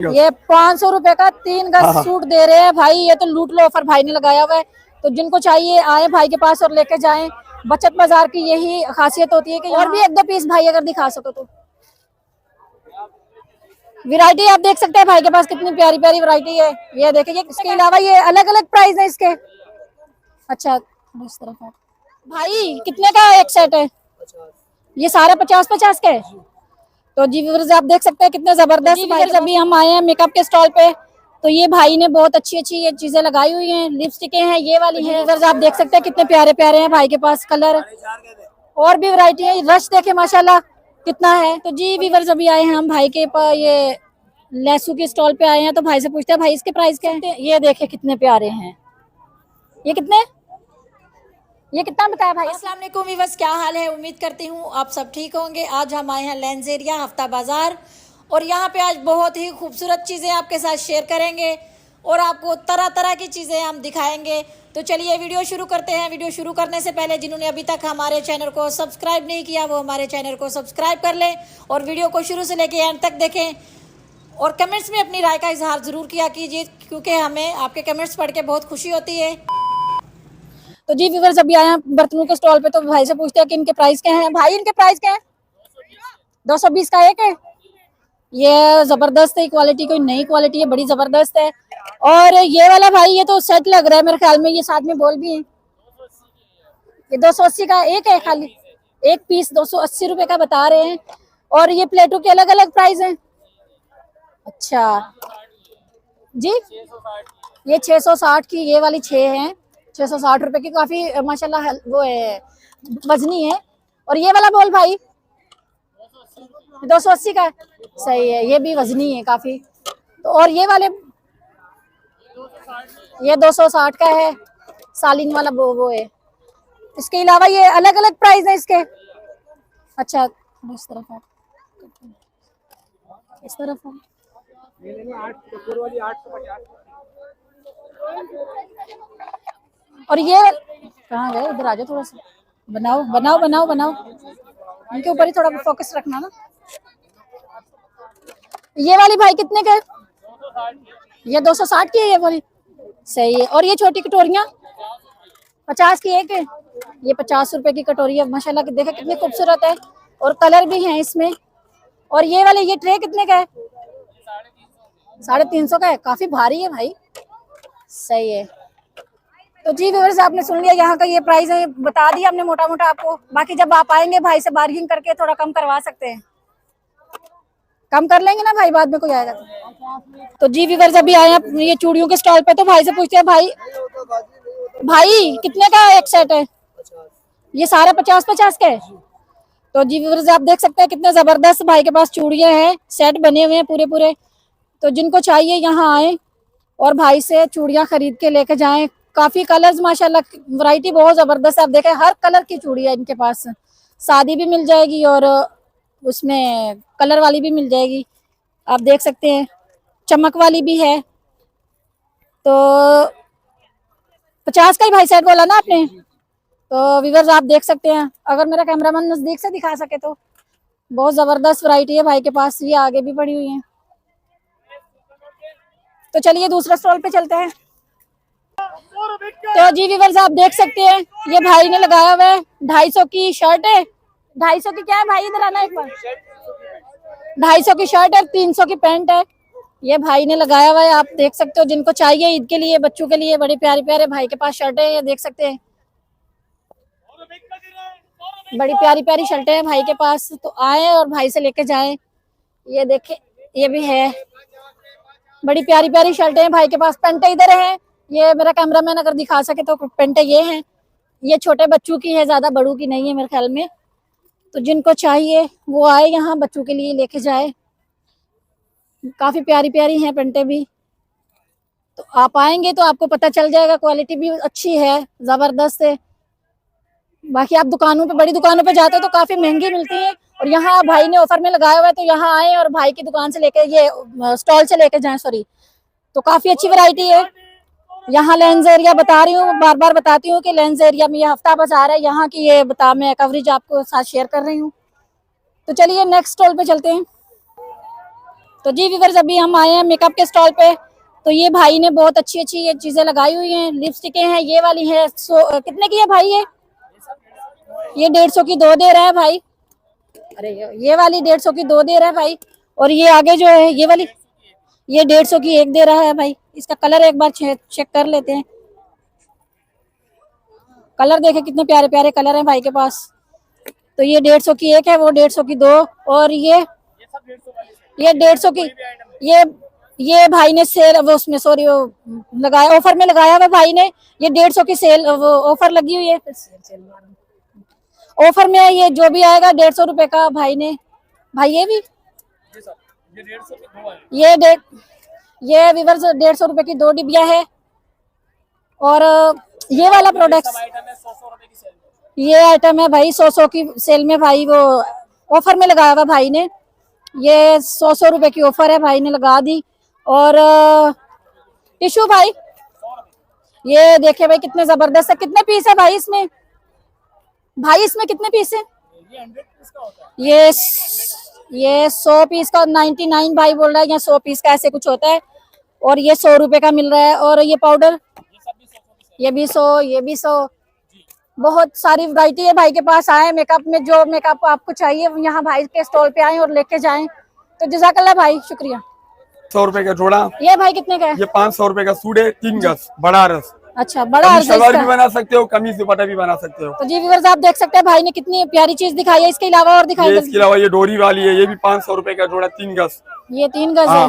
ये 500 रुपए का 3 गज सूट दे रहे हैं भाई। ये तो लूट लो ऑफर भाई ने लगाया हुआ है। तो जिनको चाहिए आए भाई के पास और लेके जाएं। बचत बाजार की यही खासियत होती है कि और भी 1-2 पीस भाई अगर दिखा सको तो। वैरायटी आप देख सकते हैं भाई के पास कितनी प्यारी प्यारी वैरायटी है। ये देखिए, इसके अलावा ये अलग अलग प्राइस है इसके। अच्छा, इस तरफ है भाई। कितने का एक सेट है? ये सारे 50-50 के। तो जी व्यूअर्स आप देख सकते हैं कितने जबरदस्त भाई। अभी हम आए हैं मेकअप के स्टॉल पे। तो ये भाई ने बहुत अच्छी अच्छी ये चीजें लगाई हुई हैं। लिपस्टिकें हैं, ये वाली हैं। व्यूअर्स आप देख सकते हैं कितने प्यारे प्यारे हैं भाई के पास कलर। और भी वैरायटी है। रश देखे माशाल्लाह कितना है। तो जी व्यूअर्स अभी आए हैं हम भाई के पास, ये लहसू के स्टॉल पे आए हैं। तो भाई से पूछते हैं भाई इसके प्राइस क्या है। ये देखे कितने प्यारे हैं। ये कितने, ये कितना बताया भाई? अस्सलाम वालेकुम व्यूअर्स, क्या हाल है? उम्मीद करती हूँ आप सब ठीक होंगे। आज हम आए हैं लेंजेरिया हफ्ता बाजार और यहाँ पे आज बहुत ही खूबसूरत चीज़ें आपके साथ शेयर करेंगे और आपको तरह तरह की चीज़ें हम दिखाएंगे। तो चलिए वीडियो शुरू करते हैं। वीडियो शुरू करने से पहले जिन्होंने अभी तक हमारे चैनल को सब्सक्राइब नहीं किया वो हमारे चैनल को सब्सक्राइब कर लें और वीडियो को शुरू से लेकर एंड तक देखें और कमेंट्स में अपनी राय का इजहार ज़रूर किया कीजिए क्योंकि हमें आपके कमेंट्स पढ़ के बहुत खुशी होती है। तो जी व्यूअर्स अभी आए हैं बर्तनों के स्टॉल पे। तो भाई से पूछते हैं कि इनके प्राइस क्या हैं। भाई इनके प्राइस क्या है? 220 का एक है। ये जबरदस्त है क्वालिटी, कोई नई क्वालिटी है, बड़ी जबरदस्त है। और ये वाला भाई ये तो सेट लग रहा है मेरे ख्याल में। ये साथ में बॉल भी है। ये 280 का एक है, खाली एक पीस 280 रुपए का बता रहे हैं। और ये प्लेटों के अलग अलग प्राइस हैं। अच्छा जी, ये 660 की ये वाली 6 है। 660 रुपए की, काफी माशाल्लाह वो है, वजनी है। और ये वाला बॉल भाई 280 का है। सही है, ये भी वजनी है काफी। तो और ये वाले ये 260 का है। सालिन वाला वो है। इसके अलावा ये अलग अलग प्राइस है इसके। अच्छा, इस तरफ है, इस तरफ है। और ये कहाँ गए? इधर आ जाओ, थोड़ा सा बनाओ बनाओ बनाओ बनाओ। इनके ऊपर ही थोड़ा फोकस रखना ना। ये वाली भाई कितने का है? ये 260 की है ये वाली। सही है। और ये छोटी कटोरियाँ 50 की एक है। ये 50 रुपए की कटोरी है माशाल्लाह। देखा कितनी खूबसूरत है और कलर भी है इसमें। और ये वाले ये ट्रे कितने का है? 350 का है। काफी भारी है भाई। सही है। तो जी व्यूअर्स आपने सुन लिया यहाँ का ये प्राइस है, बता दिया हमने मोटा मोटा आपको। बाकी जब आप आएंगे भाई से बार्गिंग करके थोड़ा कम करवा सकते हैं। कम कर लेंगे ना भाई, बाद में कोई आएगा तो जी व्यूअर्स अभी आए हैं ये चूड़ियों के स्टॉल पे। तो भाई से पूछते हैं भाई, भाई कितने का एक सेट है? ये सारे 50-50 के। तो जी व्यूअर्स आप देख सकते हैं कितने जबरदस्त भाई के पास चूड़ियां हैं, सेट बने हुए हैं पूरे पूरे। तो जिनको चाहिए यहाँ आए और भाई से चूड़ियां खरीद के लेके जाएं। काफी कलर्स माशाल्लाह, वैरायटी बहुत जबरदस्त है। आप देखें हर कलर की चूड़ियां इनके पास। सादी भी मिल जाएगी और उसमें कलर वाली भी मिल जाएगी। आप देख सकते हैं चमक वाली भी है। तो 50 का ही भाई सेट बोला ना आपने। तो व्यूअर्स आप देख सकते हैं, अगर मेरा कैमरामैन नजदीक से दिखा सके तो बहुत जबरदस्त वैरायटी है भाई के पास। ये आगे भी पड़ी हुई है। तो चलिए दूसरा स्टॉल पे चलते हैं। तो जी व्यूअर्स आप देख सकते हैं ये भाई ने लगाया हुआ है 250 की शर्ट है। 250 की क्या है भाई? इधर आना एक बार। 250 की शर्ट है, 300 की पैंट है। ये भाई ने लगाया हुआ है, आप देख सकते हो। जिनको चाहिए ईद के लिए, बच्चों के लिए, बड़े प्यारे प्यारे भाई के पास शर्टें हैं। ये देख सकते हैं बड़ी प्यारी प्यारी शर्टें हैं भाई के पास। तो आए और भाई से लेके जाएं। ये देखे, ये भी है, बड़ी प्यारी प्यारी शर्टें हैं भाई के पास। पेंटें इधर हैं। ये मेरा कैमरामैन अगर दिखा सके तो पेंटें ये हैं। ये छोटे बच्चों की है, ज्यादा बड़ों की नहीं है मेरे ख्याल में। तो जिनको चाहिए वो आए यहाँ, बच्चों के लिए लेके जाए। काफी प्यारी प्यारी हैं पेंटें भी। तो आप आएंगे तो आपको पता चल जाएगा, क्वालिटी भी अच्छी है, जबरदस्त है। बाकी आप दुकानों पे, बड़ी दुकानों पे जाते हो तो काफी महंगी मिलती है। और यहाँ भाई ने ऑफर में लगाया हुआ है तो यहाँ आए और भाई की दुकान से लेके, ये स्टॉल से लेके जाएं, सॉरी। तो काफी अच्छी वैरायटी है। यहाँ लेंस एरिया बता रही हूँ, बार बार बताती हूँ कि लेंस एरिया में ये हफ्ता बाजार है। यहाँ की ये मैं कवरेज आपको साथ शेयर कर रही हूँ। तो चलिए नेक्स्ट स्टॉल पे चलते हैं। तो जी व्यूअर्स अभी हम आए हैं मेकअप के स्टॉल पे। तो ये भाई ने बहुत अच्छी अच्छी ये चीजें लगाई हुई हैं। लिपस्टिकें हैं, ये वाली है। कितने की है भाई ये 150 की 2 दे रहा है भाई। अरे ये वाली 150 की 2 दे रहा है भाई। और ये आगे जो है ये वाली, ये 150 की 1 दे रहा है भाई। इसका कलर एक बार चेक कर लेते हैं। कलर देखे कितने प्यारे प्यारे कलर हैं भाई के पास। तो ये 150 की 1 है, वो 150 की 2। और ये 150 की ये भाई ने सेल वो उसमें सॉरी वो लगाया, ऑफर में लगाया हुआ भाई ने। ये 150 की सेल वो ऑफर लगी हुई है, ऑफर में ये जो भी आएगा 150 रुपए का भाई ने। भाई ये भी ये व्यूअर्स 150 रुपए की 2 डिबिया है। और ये वाला प्रोडक्ट ये आइटम है भाई 100 की सेल में भाई, वो ऑफर में लगाया हुआ भाई ने। ये 100 रुपए की ऑफर है, भाई ने लगा दी। और टिश्यू भाई ये देखिए भाई कितने जबरदस्त है। कितने पीस है भाई इसमें? भाई इसमें कितने पीस है? ये 100 पीस का 99 भाई बोल रहा है, या 100 पीस का ऐसे कुछ होता है। और ये 100 रुपए का मिल रहा है। और ये पाउडर ये भी 100, ये भी 100। बहुत सारी वैरायटी है भाई के पास। आए मेकअप में, जो मेकअप आपको चाहिए यहाँ भाई के स्टॉल पे आए और लेके जाएं। तो जज़ाकल्लाह भाई, शुक्रिया। 100 रुपए का जोड़ा। ये भाई कितने का है? ये 500 रुपए का सूट है, 3 गज बड़ा रस। अच्छा, बड़ा सलवार भी बना सकते हो, कमीज दुपट्टा भी बना सकते हो। तो जी व्यूअर्स आप देख सकते हैं भाई ने कितनी प्यारी चीज दिखाई है। इसके अलावा और दिखाई, इसके अलावा ये डोरी वाली है, ये भी 500 रुपए का जोड़ा, 3 गज। ये 3 गज है।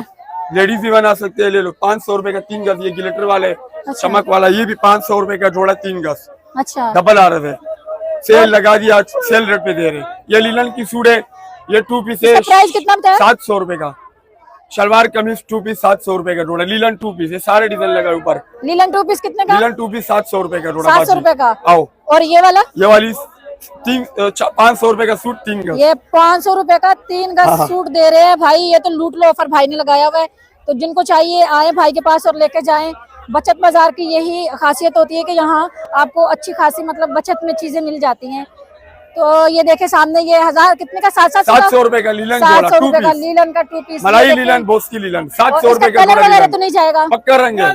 लेडीज भी बना सकते हैं, ले लो 500 रुपए का 3 गज। ये ग्लिटर वाले चमक वाला, ये भी 500 रुपए का जोड़ा, 3 गज। अच्छा, डबल आरस है। सेल लगा दिया, आज सेल रेट पे दे रहे हैं। ये लीलन की सूट है, ये 2 पीस है। प्राइस कितना बताया? 700 रुपए का। शलवार कमीज 2 पीस 700 रुपए का जोड़ा। लीलन 2 पीस है, सारे डिजाइन लगा ऊपर। लीलन 2 पीस कितने का? लीलन 2 पीस 700 रुपए का जोड़ा। 700 रुपए का। आओ। और ये वाला? ये वाली 500 रुपए का सूट, 3 गज। ये 500 रुपए का 3 गज सूट दे रहे हैं भाई। ये तो लूट लो ऑफर भाई ने लगाया हुआ है। तो जिनको चाहिए आए भाई के पास और लेके जाएं। बचत बाजार की यही खासियत होती है कि यहाँ आपको अच्छी खासी मतलब बचत में चीजें मिल जाती हैं। तो ये देखे सामने ये 1000 कितने का? 700 रुपए का लीलन, 700 रुपए का लीलन का 2 पीस। मलाई लीलन, बोस की लीलन, 700 रुपए का कलर वगैरह तो नहीं जाएगा? पक्का रंग है,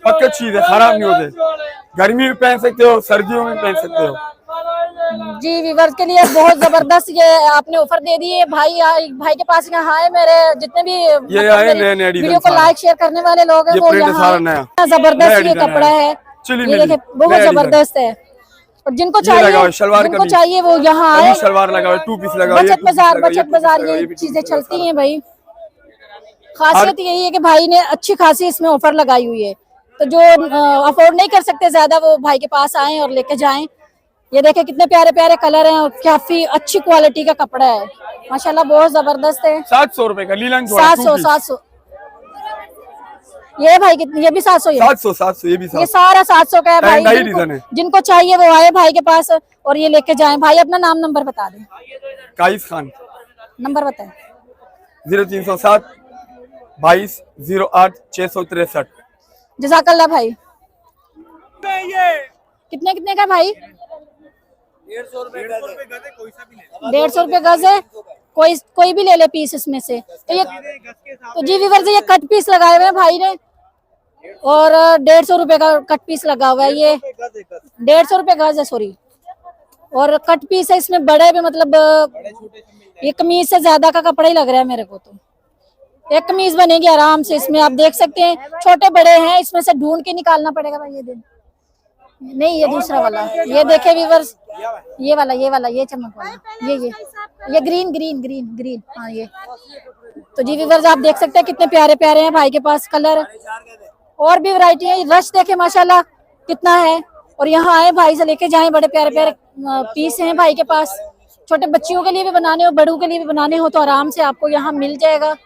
पक्का चीज है, खराब नहीं होते। गर्मी में पहन सकते हो, सर्दियों में पहन सकते हो। जी व्यूअर्स के लिए बहुत जबरदस्त ये आपने ऑफर दे दी है भाई। भाई के पास यहाँ है मेरे जितने भी ये आए नए वीडियो को लाइक शेयर करने वाले लोग हैं, वो यहाँ जबरदस्त ये कपड़ा है। ये देखिए बहुत जबरदस्त है। और जिनको चाहिए वो यहाँ आए। शलवार लगा, 2 पीस लगा। बचत बाजार ये चीजें चलती हैं भाई। खासियत यही है कि भाई ने अच्छी खासी इसमें ऑफर लगाई हुई है। तो जो अफोर्ड नहीं कर सकते ज्यादा, वो भाई के पास आए और लेके जाएं। ये देखे कितने प्यारे प्यारे कलर हैं और काफी अच्छी क्वालिटी का कपड़ा है माशाल्लाह, बहुत जबरदस्त है। 700 रुपए का लीलन, 700। ये भाई कितनी? ये भी 700 है। 700 ये भी 700। ये सारा 700 का है भाई। जिनको चाहिए वो आए भाई के पास और ये लेके जाएं। भाई अपना नाम नंबर बता दें। काइस खान, नंबर बताएं। 0307 22 08 663। जज़ाकल्लाह भाई। कितने का भाई? 150 रुपए गज है। 150 रुपए गज है। कोई भी ले ले पीस इसमें से। तो जी व्यूअर्स ये कट पीस लगाए हुए हैं भाई ने। और 150 रुपए का कट पीस लगा हुआ है। ये 150 रुपए गज है, सॉरी। और कट पीस है इसमें बड़े भी, मतलब ये कमीज से ज्यादा का कपड़ा ही लग रहा है मेरे को। तो एक कमीज बनेगी आराम से इसमें, आप देख सकते हैं। छोटे बड़े हैं, इसमें से ढूंढ के निकालना पड़ेगा भाई। ये दिन नहीं, ये दूसरा वाला। ये देखे व्यूअर्स, ये वाला ये चमक वाला, ये ग्रीन। हाँ ये। तो जी व्यूअर्स आप देख सकते हैं कितने प्यारे प्यारे हैं भाई के पास कलर। और भी वैरायटी है। रश देखे माशाल्लाह कितना है। और यहाँ आए भाई से लेके जाएं। बड़े प्यारे प्यारे पीस हैं भाई के पास। छोटे बच्चियों के लिए भी बनाने हो, बड़ों के लिए भी बनाने हो तो आराम से आपको यहाँ मिल जाएगा।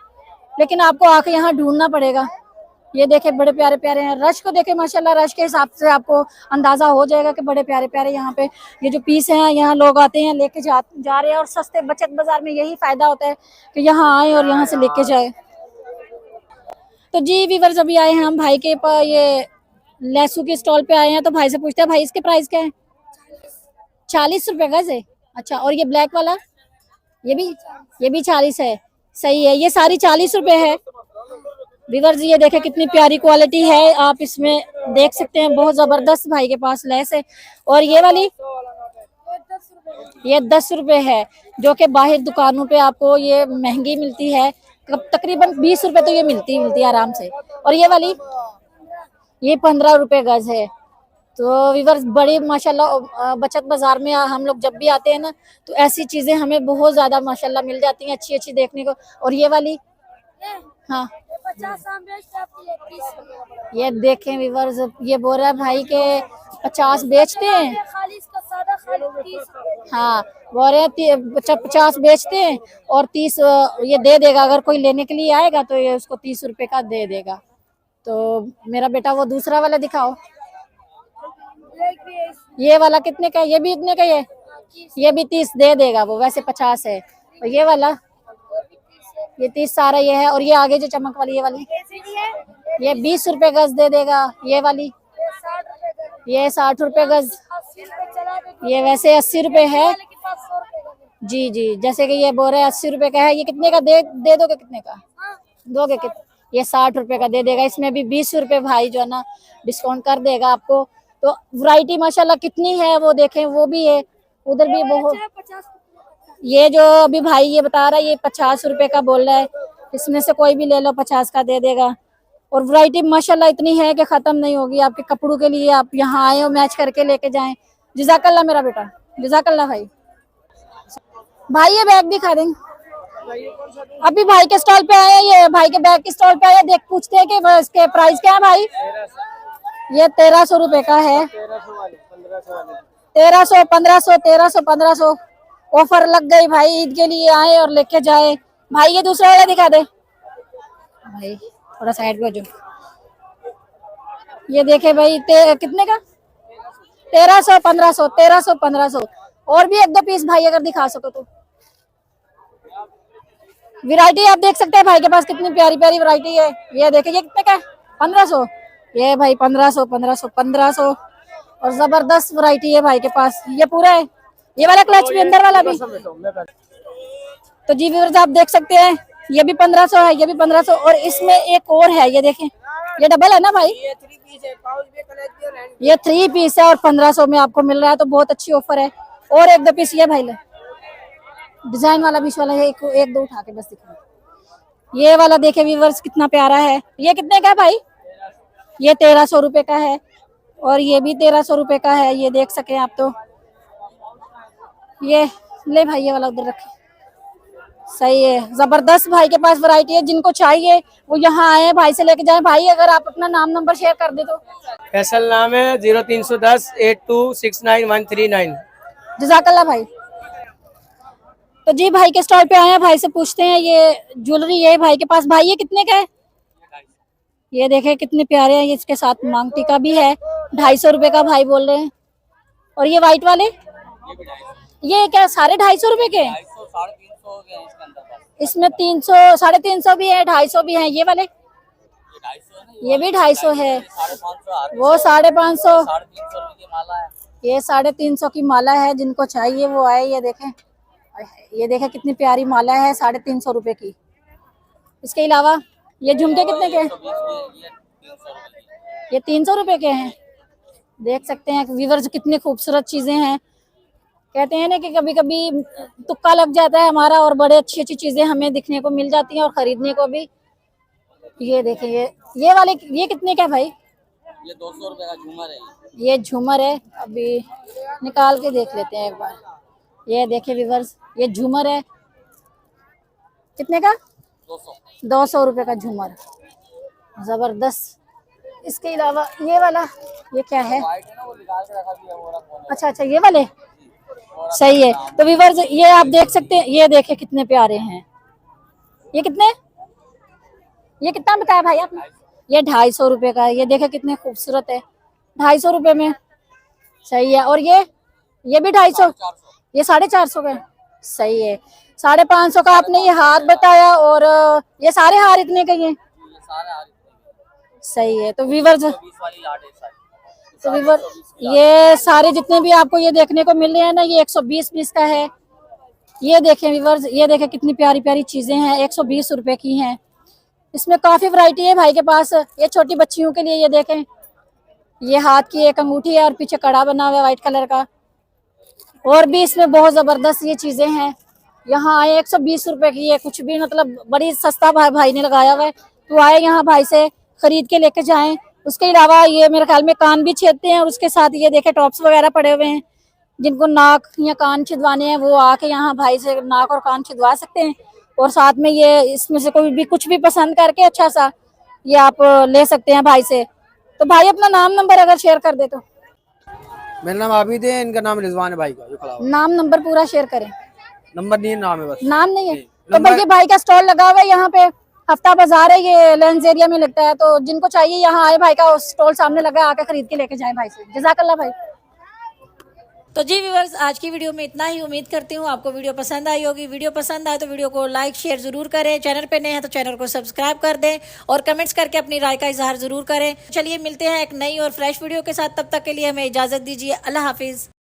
लेकिन आपको आके यहाँ ढूंढना पड़ेगा। ये देखे बड़े प्यारे प्यारे हैं। रश को देखे माशाल्लाह, रश के हिसाब से आपको अंदाजा हो जाएगा कि बड़े प्यारे प्यारे यहाँ पे ये जो पीस हैं, यहाँ लोग आते हैं लेके जा रहे हैं। और सस्ते बचत बाजार में यही फायदा होता है कि यहाँ आए और यहाँ से लेके जाए। तो जी व्यूअर्स अभी आए हैं हम भाई के पास, ये लहसू के स्टॉल पे आए हैं। तो भाई से पूछते हैं भाई इसके प्राइस क्या है? 40 रुपए गज है। अच्छा, और ये ब्लैक वाला ये भी 40 है। सही है। ये सारी 40 रुपए है। व्यूअर्स ये देखे कितनी प्यारी क्वालिटी है, आप इसमें देख सकते हैं, बहुत जबरदस्त भाई के पास लेस है। और ये वाली ये 10 रुपए है, जो कि बाहर दुकानों पे आपको ये महंगी मिलती है, तकरीबन 20 रुपए तो ये मिलती है आराम से। और ये वाली ये 15 रुपए गज है। तो व्यूअर्स बड़ी माशाल्लाह बचत बाजार में हम लोग जब भी आते हैं ना, तो ऐसी चीजें हमें बहुत ज्यादा माशाल्लाह मिल जाती हैं, अच्छी अच्छी देखने को। और ये वाली हाँ 50 ये देखें व्यूअर्स, ये बोल रहा है भाई के 50 बेचते हैं। खाली इसका सादा खाली 30 हाँ बोल रहे हैं 50 बेचते हैं और 30 ये दे देगा, अगर कोई लेने के लिए आएगा तो ये उसको 30 रुपए का दे देगा। तो मेरा बेटा वो दूसरा वाला दिखाओ, ये वाला कितने का है? ये भी इतने का ही है, ये भी 30 दे देगा वो, वैसे 50 है। और ये वाला ये 30 सारा ये है। और ये आगे जो चमक वाली ये वाली ये 20 रुपए गज दे देगा। ये वाली ये 60 रुपए गज, ये वैसे 80 रुपए है। जी जी, जैसे कि ये बोल रहे हैं 80 रुपए का है। ये कितने का दे दोगे? कितने का दोगे? ये 60 रुपए का दे देगा। इसमें भी 20 रुपए भाई जो है ना डिस्काउंट कर देगा आपको। तो वैरायटी माशाल्लाह कितनी है वो देखें, वो भी है उधर भी बहुत। ये जो अभी भाई ये बता रहा है ये 50 रुपए का बोल रहा है, इसमें से कोई भी ले लो 50 का दे देगा। और वैरायटी माशाल्लाह इतनी है कि खत्म नहीं होगी। आपके कपड़ों के लिए आप यहाँ आए हो, मैच करके लेके जाएं। जज़ाकल्लाह मेरा बेटा, जज़ाकल्लाह भाई। भाई ये बैग दिखा देंगे, अभी भाई के स्टॉल पे आए हैं, ये भाई के बैग के स्टॉल पे आए, देख पूछते हैं कि इसके प्राइस क्या है भाई। ये 1300 रुपए का है। 1300, 1500, 1300, 1500 ऑफर लग गई भाई, ईद के लिए आए और लेके जाए। भाई ये दूसरा वाला दिखा दे भाई, थोड़ा साइड पे जो। ये देखे भाई कितने का? 1300, 1500, 1300, 1500। और भी एक दो पीस भाई अगर दिखा सको तो। वैरायटी आप देख सकते हैं भाई के पास कितनी प्यारी प्यारी वैरायटी है। ये देखे ये कितने का है? 1500। ये भाई 1500, 1500, 1500। और जबरदस्त वैरायटी है भाई के पास। ये पूरा है, ये वाला क्लच भी, अंदर वाला भी। तो जी व्यूअर्स आप देख सकते हैं ये भी 1500 है, ये भी 1500। और इसमें एक और है, ये देखें, ये डबल है ना भाई, ये 3 पीस है और 1500 में आपको मिल रहा है। तो बहुत अच्छी ऑफर है। और एक दो पीस ये भाई ले, डिजाइन वाला बीच वाला है, एक दो उठा के बस दिखा। ये वाला देखे व्यूअर्स कितना प्यारा है। ये कितने का है भाई? ये 1300 रुपए का है। और ये भी 1300 रुपए का है, ये देख सके आप। तो ये ले भाई, ये वाला उधर रखे, सही है। जबरदस्त भाई के पास वैरायटी है, जिनको चाहिए वो यहाँ आए, भाई से लेके जाए। भाई अगर आप अपना नाम नंबर शेयर कर दे तो। फैसल नाम है 0310 8269 जज़ाकल्लाह भाई। तो जी भाई के स्टॉल पे आए हैं, भाई से पूछते हैं। ये ज्वेलरी है भाई के पास। भाई ये कितने का है? ये देखे कितने प्यारे हैं। इसके साथ मांग टीका भी है, 250 रुपए का भाई बोल रहे हैं। और ये व्हाइट वाले ये क्या सारे 250 रुपए के? इसमें 300, 350 भी है, 250 भी है। ये वाले ये भी 250 है, वो 550। ये 350 की माला है, जिनको चाहिए वो आए। ये देखें कितनी प्यारी माला है, 350 रुपए की। इसके अलावा ये झुमके कितने के हैं? ये 300 रुपए के हैं। देख सकते हैं व्यूअर्स कितनी खूबसूरत चीजें हैं। कहते हैं ना कि कभी कभी तुक्का लग जाता है हमारा, और बड़े अच्छी अच्छी चीजें हमें दिखने को मिल जाती हैं और खरीदने को भी। ये देखें ये वाले ये कितने का है भाई? ये 200 रुपए का झूमर है। ये झूमर है, अभी निकाल के देख लेते हैं एक बार। ये देखे व्यूअर्स ये झूमर है, कितने का? 200 रुपए का झूमर, जबरदस्त। इसके अलावा ये वाला ये क्या है? अच्छा ये वाले सही है। तो व्यूअर्स ये आप देख सकते हैं, ये देखे कितने प्यारे हैं। ये कितना बताया भाई आपने? ये 250 रुपए का है। ये देखे कितने खूबसूरत है, 250 रुपए में, सही है। और ये भी 250, ये 450 का है, सही है। 550 का आपने ये हार बताया, और ये सारे हार इतने के हैं, सही है। तो व्यूअर्स ये सारे जितने भी आपको ये देखने को मिल रहे हैं ना, ये 120 पीस का है, ये देखें व्यूअर्स, ये देखें कितनी प्यारी प्यारी चीजें हैं, 120 रुपए की हैं। इसमें काफी वैरायटी है भाई के पास। ये छोटी बच्चियों के लिए, ये देखें, ये हाथ की एक अंगूठी है और पीछे कड़ा बना हुआ है व्हाइट कलर का। और भी इसमें बहुत जबरदस्त ये चीजें हैं। यहाँ आए 120 रुपए की है, कुछ भी मतलब बड़ी सस्ता भाई ने लगाया हुआ है। तो आए यहाँ भाई से खरीद के लेके जाएं। उसके अलावा ये मेरे ख्याल में कान भी छेदते हैं और उसके साथ ये देखे टॉप्स वगैरह पड़े हुए हैं। जिनको नाक या कान छिदवाने हैं वो आके यहाँ भाई से नाक और कान छिदवा सकते हैं। और साथ में ये इसमें से कोई भी कुछ भी पसंद करके अच्छा सा ये आप ले सकते हैं भाई से। तो भाई अपना नाम नंबर अगर शेयर कर दे तो। मेरा नाम आबिद है, इनका नाम रिजवान है भाई का जो खड़ा हुआ है। नाम नंबर पूरा शेयर करें। नंबर नहीं है, नाम है बस। नाम नहीं है जी, तो नंबर- भैया भाई का स्टॉल लगा हुआ है यहाँ पे। हफ्ता बाजार है, ये लेंस एरिया में लगता है। तो जिनको चाहिए यहाँ आए, भाई का स्टॉल सामने लगा है, आके खरीद के लेके जाए भाई से। जज़ाकल्लाह भाई। तो जी व्यूअर्स, आज की वीडियो में इतना ही। उम्मीद करती हूँ आपको वीडियो पसंद आई होगी। वीडियो पसंद आए तो वीडियो को लाइक शेयर जरूर करें। चैनल पे नए हैं तो चैनल को सब्सक्राइब कर दें और कमेंट्स करके अपनी राय का इजहार जरूर करें। चलिए मिलते हैं एक नई और फ्रेश वीडियो के साथ। तब तक के लिए हमें इजाजत दीजिए। अल्लाह हाफिज।